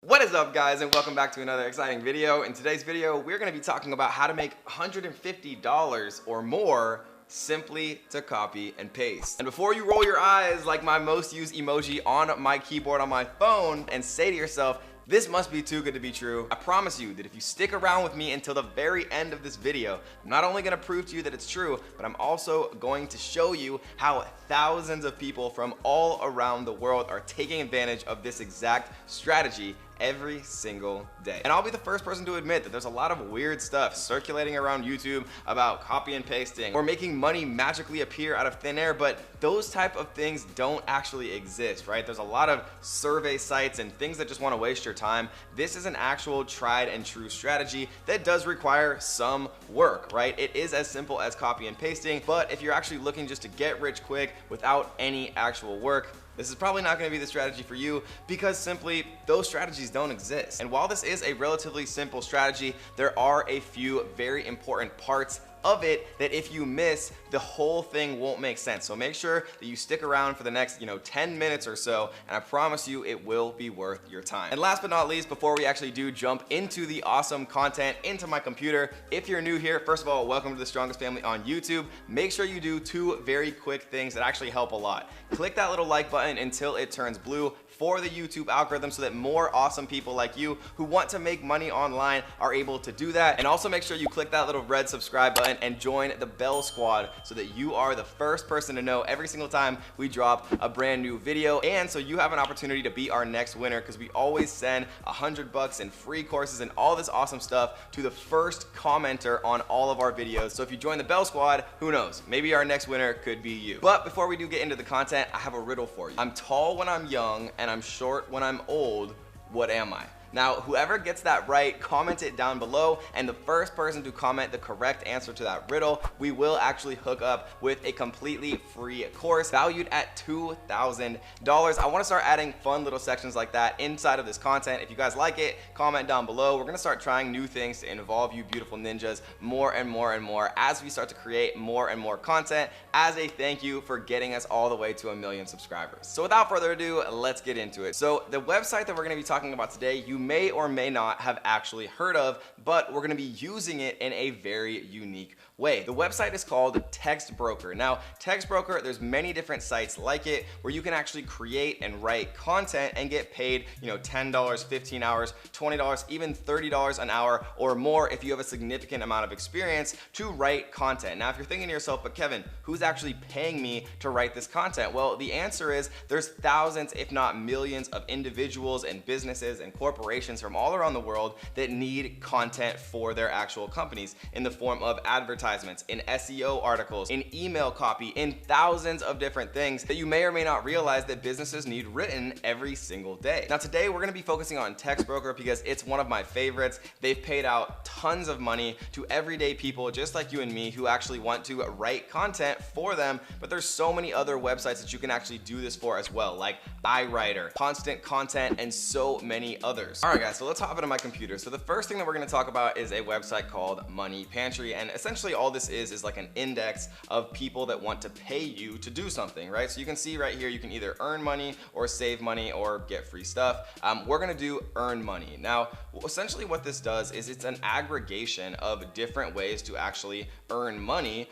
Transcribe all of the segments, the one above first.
What is up, guys, and welcome back to another exciting video. In today's video, we're going to be talking about how to make $150 or more simply to copy and paste. And before you roll your eyes like my most used emoji on my keyboard on my phone and say to yourself, this must be too good to be true, I promise you that if you stick around with me until the very end of this video, I'm not only going to prove to you that it's true, but I'm also going to show you how thousands of people from all around the world are taking advantage of this exact strategy every single day. And I'll be the first person to admit that there's a lot of weird stuff circulating around YouTube about copy and pasting or making money magically appear out of thin air, but those type of things don't actually exist, right? There's a lot of survey sites and things that just want to waste your time. This is an actual tried and true strategy that does require some work, right? It is as simple as copy and pasting, but if you're actually looking just to get rich quick without any actual work, this is probably not going to be the strategy for you because simply those strategies don't exist. And while this is a relatively simple strategy, there are a few very important parts of it that if you miss, the whole thing won't make sense. So make sure that you stick around for the next 10 minutes or so, and I promise you it will be worth your time. And last but not least, before we actually do jump into the awesome content into my computer, if you're new here, first of all, welcome to the strongest family on YouTube. Make sure you do two very quick things that actually help a lot. Click that little like button until it turns blue for the YouTube algorithm so that more awesome people like you who want to make money online are able to do that. And also make sure you click that little red subscribe button and join the bell squad so that you are the first person to know every single time we drop a brand new video, and so you have an opportunity to be our next winner, because we always send $100 in free courses and all this awesome stuff to the first commenter on all of our videos. So if you join the bell squad, who knows, maybe our next winner could be you. But before we do get into the content, I have a riddle for you. I'm tall when I'm young and I'm short when I'm old. What am I? Now, whoever gets that right, comment it down below, and the first person to comment the correct answer to that riddle, we will actually hook up with a completely free course valued at $2,000. I want to start adding fun little sections like that inside of this content. If you guys like it, comment down below. We're going to start trying new things to involve you beautiful ninjas more and more and more as we start to create more and more content as a thank you for getting us all the way to 1 million subscribers. So without further ado, let's get into it. So the website that we're going to be talking about today, you may or may not have actually heard of, but we're going to be using it in a very unique way. The website is called Text Broker. Now, Text Broker, there's many different sites like it where you can actually create and write content and get paid, $10, 15 hours, $20, even $30 an hour or more if you have a significant amount of experience to write content. Now, if you're thinking to yourself, but Kevin, who's actually paying me to write this content? Well, the answer is there's thousands, if not millions, of individuals and businesses and corporations from all around the world that need content for their actual companies in the form of advertisements, in SEO articles, in email copy, in thousands of different things that you may or may not realize that businesses need written every single day. Now today we're going to be focusing on Text Broker because it's one of my favorites. They've paid out tons of money to everyday people just like you and me who actually want to write content for them, but there's so many other websites that you can actually do this for as well, like iWriter, Constant Content, and so many others. All right guys, so let's hop into my computer. So the first thing that we're going to talk about is a website called Money Pantry, and essentially all this is like an index of people that want to pay you to do something, right? So you can see right here, you can either earn money or save money or get free stuff. We're going to do earn money. Now, essentially what this does is it's an aggregation of different ways to actually earn money,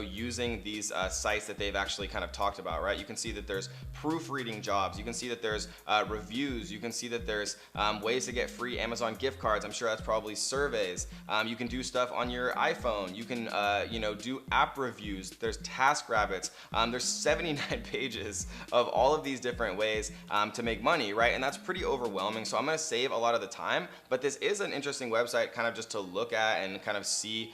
using these sites that they've actually kind of talked about, right? You can see that there's proofreading jobs. You can see that there's reviews. You can see that there's ways to get free Amazon gift cards. I'm sure that's probably surveys. You can do stuff on your iPhone. You can, do app reviews. There's TaskRabbits. There's 79 pages of all of these different ways to make money, right? And that's pretty overwhelming. So I'm going to save a lot of the time, but this is an interesting website kind of just to look at and kind of see,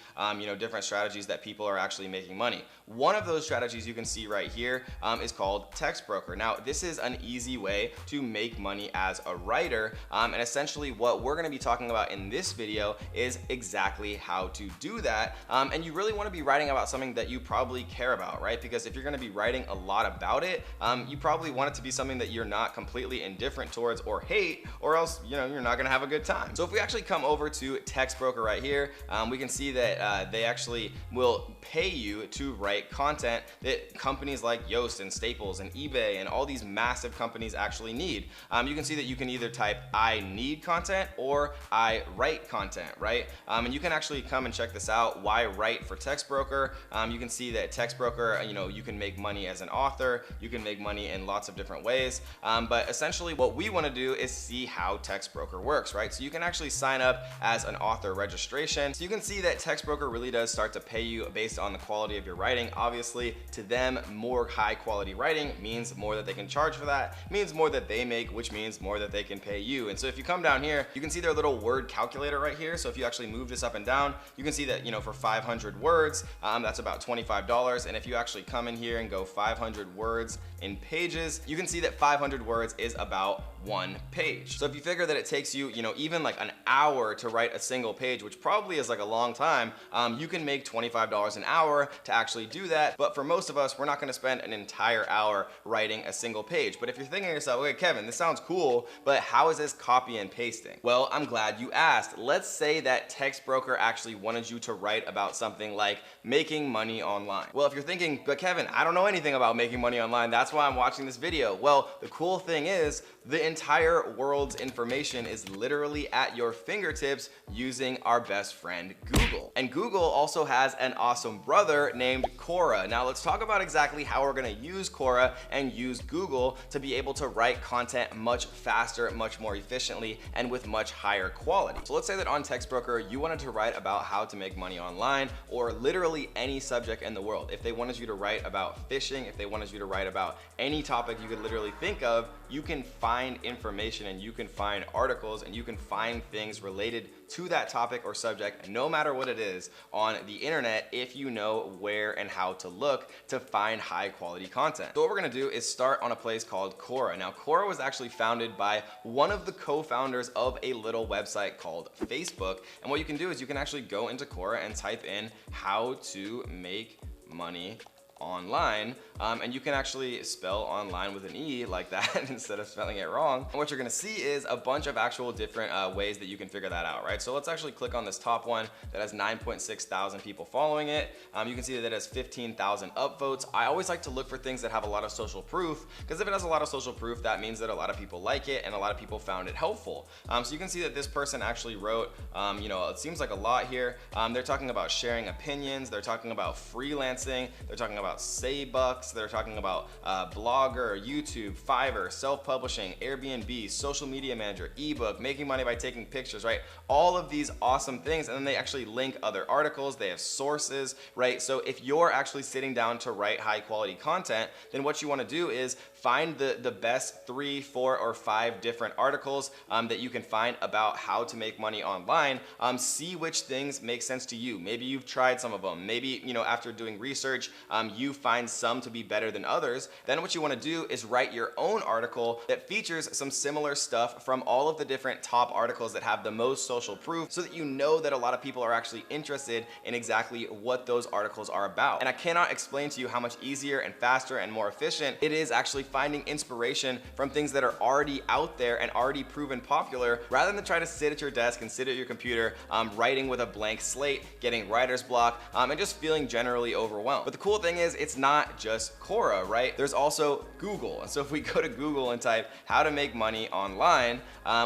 different strategies that people are actually making money. One of those strategies you can see right here is called Text Broker. Now, this is an easy way to make money as a writer, and essentially what we're going to be talking about in this video is exactly how to do that. And you really want to be writing about something that you probably care about, right? Because if you're going to be writing a lot about it, you probably want it to be something that you're not completely indifferent towards or hate, or else you're not going to have a good time. So if we actually come over to Text Broker right here, we can see that they actually will pay you to write content that companies like Yoast and Staples and eBay and all these massive companies actually need. You can see that you can either type I I need content or I write content, right? And you can actually come and check this out. Why write for Text Broker? You can see that Text Broker, you can make money as an author. You can make money in lots of different ways. But essentially what we want to do is see how Text Broker works, right? So you can actually sign up as an author registration. So you can see that Text Broker really does start to pay you based on the quality of your writing. Obviously, to them, more high quality writing means more that they can charge for that, means more that they make, which means more that they can pay you. And so if you come down here, you can see their little word calculator right here. So if you actually move this up and down, you can see that, for 500 words, that's about $25. And if you actually come in here and go 500 words in pages, you can see that 500 words is about 1 page. So if you figure that it takes you, even like an hour to write a single page, which probably is like a long time, you can make $25 an hour to actually do that. But for most of us, we're not gonna spend an entire hour writing a single page. But if you're thinking to yourself, okay, Kevin, this sounds cool, but how is this copy and pasting? Well, I'm glad you asked. Let's say that Text Broker actually wanted you to write about something like making money online. Well, if you're thinking, but Kevin, I don't know anything about making money online, that's why I'm watching this video. Well, the cool thing is the entire world's information is literally at your fingertips using our best friend, Google. And Google also has an awesome brother named Quora. Now let's talk about exactly how we're gonna use Quora and use Google to be able to write content much faster, much more efficiently, and with much higher quality. So let's say that on Text Broker, you wanted to write about how to make money online, or literally any subject in the world. If they wanted you to write about fishing, if they wanted you to write about any topic you could literally think of, you can find information and you can find articles and you can find things related to that topic or subject, no matter what it is, on the internet if you know where and how to look to find high quality content. So what we're gonna do is start on a place called Quora. Now, Quora was actually founded by one of the co-founders of a little website called Facebook. And what you can do is you can actually go into Quora and type in how to make money online, and you can actually spell online with an E like that instead of spelling it wrong. And what you're gonna see is a bunch of actual different ways that you can figure that out, right? So let's actually click on this top one that has 9.6 thousand people following it. You can see that it has 15,000 upvotes. I always like to look for things that have a lot of social proof, because if it has a lot of social proof, that means that a lot of people like it and a lot of people found it helpful. So you can see that this person actually wrote, it seems like a lot here. They're talking about sharing opinions, they're talking about freelancing, they're talking about Saybucks, they're talking about Blogger, YouTube, Fiverr, self-publishing, Airbnb, social media manager, ebook, making money by taking pictures, right? All of these awesome things, and then they actually link other articles, they have sources, right? So if you're actually sitting down to write high quality content, then what you wanna do is find the best 3, 4, or 5 different articles that you can find about how to make money online. See which things make sense to you. Maybe you've tried some of them. Maybe, after doing research, you find some to be better than others. Then what you want to do is write your own article that features some similar stuff from all of the different top articles that have the most social proof, so that you know that a lot of people are actually interested in exactly what those articles are about. And I cannot explain to you how much easier and faster and more efficient it is actually finding inspiration from things that are already out there and already proven popular, rather than try to sit at your desk and sit at your computer writing with a blank slate, getting writer's block, and just feeling generally overwhelmed. But the cool thing is, it's not just Quora, right? There's also Google. And so if we go to Google and type how to make money online,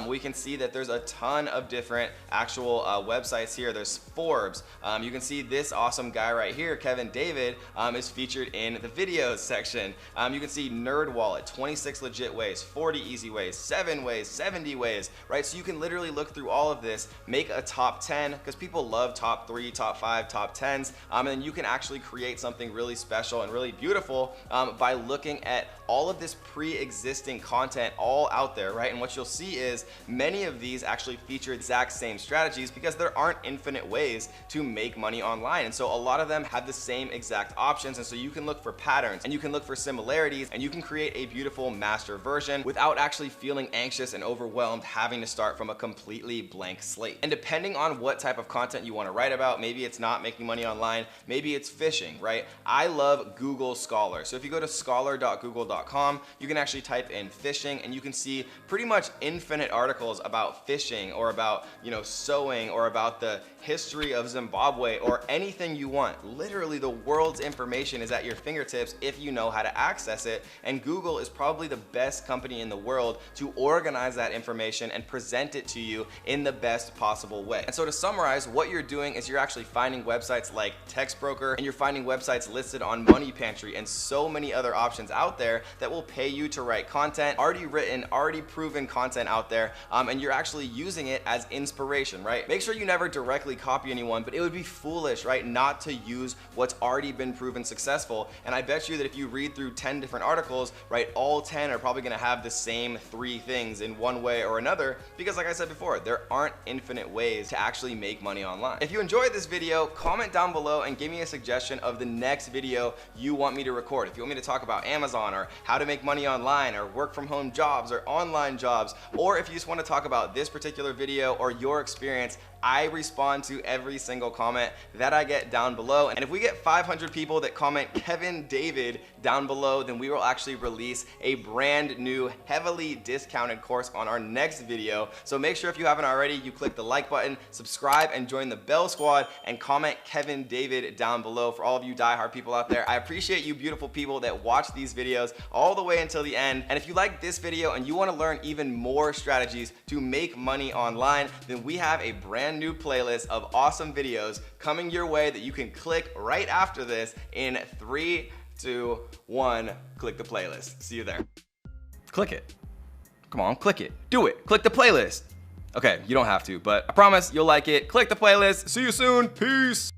we can see that there's a ton of different actual websites here. There's Forbes. You can see this awesome guy right here, Kevin David, is featured in the videos section. You can see NerdWallet, 26 legit ways, 40 easy ways, 7 ways, 70 ways, right? So you can literally look through all of this, make a top 10, because people love top 3, top 5, top 10s, and then you can actually create something really special and really beautiful by looking at all of this pre-existing content all out there, right? And what you'll see is many of these actually feature exact same strategies, because there aren't infinite ways to make money online. And so a lot of them have the same exact options. And so you can look for patterns and you can look for similarities, and you can create a beautiful master version without actually feeling anxious and overwhelmed having to start from a completely blank slate. And depending on what type of content you want to write about, maybe it's not making money online, maybe it's fishing, right? I love Google Scholar. So if you go to scholar.google.com, google.com, you can actually type in fishing and you can see pretty much infinite articles about fishing or about, sewing or about the history of Zimbabwe or anything you want. Literally the world's information is at your fingertips if you know how to access it, and Google is probably the best company in the world to organize that information and present it to you in the best possible way. And so to summarize, what you're doing is you're actually finding websites like Textbroker, and you're finding websites listed on Money Pantry and so many other options out there that will pay you to write content, already written, already proven content out there, and you're actually using it as inspiration, right? Make sure you never directly copy anyone, but it would be foolish, right, not to use what's already been proven successful. And I bet you that if you read through 10 different articles, right, all 10 are probably gonna have the same 3 things in one way or another, because like I said before, there aren't infinite ways to actually make money online. If you enjoyed this video, comment down below and give me a suggestion of the next video you want me to record. If you want me to talk about Amazon or how to make money online or work from home jobs or online jobs, or if you just want to talk about this particular video or your experience, I respond to every single comment that I get down below. And if we get 500 people that comment Kevin David down below, then we will actually release a brand new, heavily discounted course on our next video. So make sure if you haven't already, you click the like button, subscribe, and join the Bell Squad, and comment Kevin David down below for all of you diehard people out there. I appreciate you beautiful people that watch these videos all the way until the end. And if you like this video and you want to learn even more strategies to make money online, then we have a brand new playlist of awesome videos coming your way that you can click right after this in 3, 2, 1. Click the playlist. See you there. Click it. Come on, click it. Do it. Click the playlist. Okay, you don't have to, but I promise you'll like it. Click the playlist. See you soon. Peace.